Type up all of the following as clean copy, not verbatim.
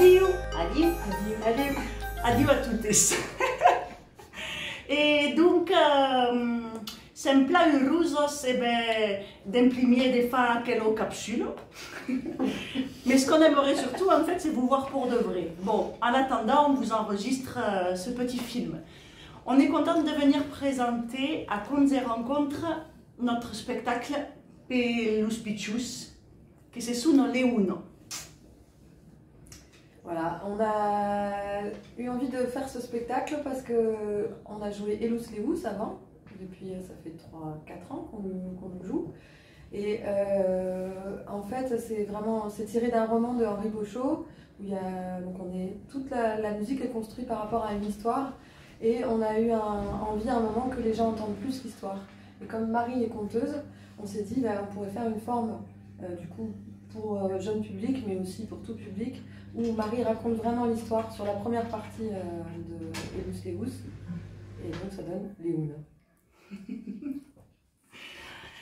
Adieu. Adieu. Adieu. Adieu. Adieu a tutti. E dunque, sempre heureuse d'imprimer des fois quelques capsules. Mais ce qu'on aimerait surtout, en fait, c'est vous voir pour de vrai. Bon, en attendant, on vous enregistre ce petit film. On est contente de venir présenter à Contes et Rencontres notre spectacle Pelus Piccius, qui c'est Sono le Uno. Voilà, on a eu envie de faire ce spectacle parce qu'on a joué Elus Leus avant, depuis ça fait 3-4 ans qu'on le joue. Et en fait, c'est tiré d'un roman de Henri Boschot, où toute la musique est construite par rapport à une histoire. Et on a eu envie à un moment que les gens entendent plus l'histoire. Et comme Marie est conteuse, on s'est dit on pourrait faire une forme du coup pour jeune public, mais aussi pour tout public, où Marie raconte vraiment l'histoire sur la première partie de Elus Leus. Et donc ça donne Léoune.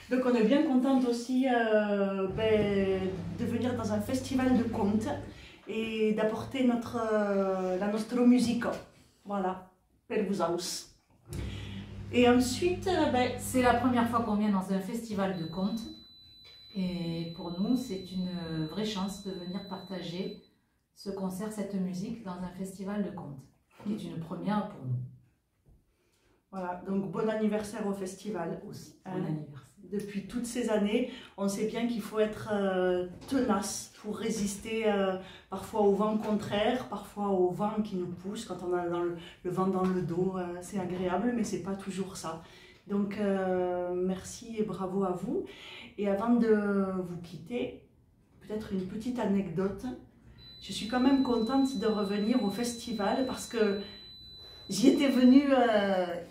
Donc on est bien contente aussi de venir dans un festival de contes et d'apporter la nostra musica. Voilà, per vous aus. Et ensuite, c'est la première fois qu'on vient dans un festival de contes. Et pour nous, c'est une vraie chance de venir partager ce concert, cette musique dans un festival de contes, qui est une première pour nous. Voilà, donc bon anniversaire au festival aussi. Bon anniversaire. Depuis toutes ces années, on sait bien qu'il faut être tenace pour résister parfois au vent contraire, parfois au vent qui nous pousse. Quand on a le vent dans le dos, c'est agréable, mais c'est pas toujours ça. Donc merci et bravo à vous. Et avant de vous quitter, peut-être une petite anecdote. Je suis quand même contente de revenir au festival parce que j'y étais venue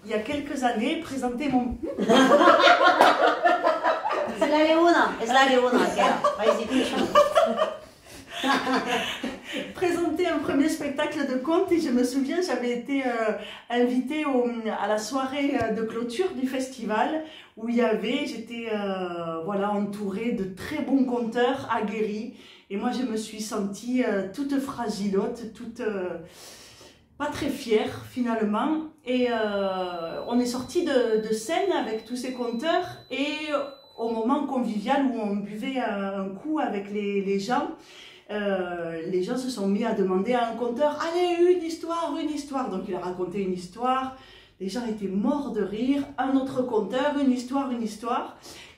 il y a quelques années présenter mon... C'est la Léona, présenter un premier spectacle de contes et je me souviens, j'avais été invitée à la soirée de clôture du festival où j'étais voilà, entourée de très bons conteurs aguerris et moi je me suis sentie toute fragilote, toute pas très fière finalement et on est sorti de scène avec tous ces conteurs et au moment convivial où on buvait un coup avec les gens se sont mis à demander à un conteur « Allez, une histoire !» Donc il a raconté une histoire, les gens étaient morts de rire, un autre conteur, une histoire.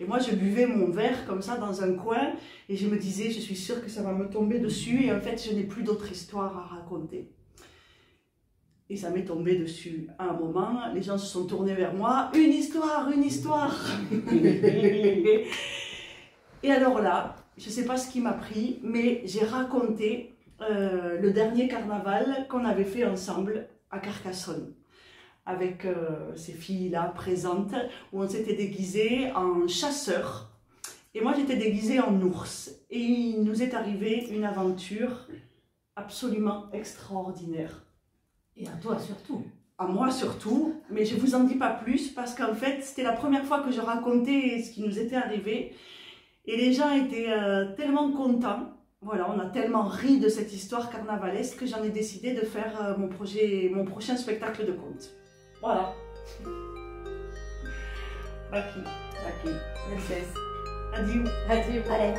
Et moi je buvais mon verre comme ça dans un coin et je me disais « Je suis sûre que ça va me tomber dessus » et en fait je n'ai plus d'autre histoire à raconter. Et ça m'est tombé dessus à un moment, les gens se sont tournés vers moi « Une histoire !» Et alors là, je ne sais pas ce qui m'a pris, mais j'ai raconté le dernier carnaval qu'on avait fait ensemble à Carcassonne, avec ces filles-là présentes, où on s'était déguisés en chasseurs, et moi j'étais déguisée en ours. Et il nous est arrivé une aventure absolument extraordinaire. Et à toi surtout. À moi surtout, mais je ne vous en dis pas plus, parce qu'en fait c'était la première fois que je racontais ce qui nous était arrivé. Et les gens étaient tellement contents, voilà, on a tellement ri de cette histoire carnavalesque que j'en ai décidé de faire mon prochain spectacle de contes. Voilà. Baki. Merci. Adieu. Adieu. Allez.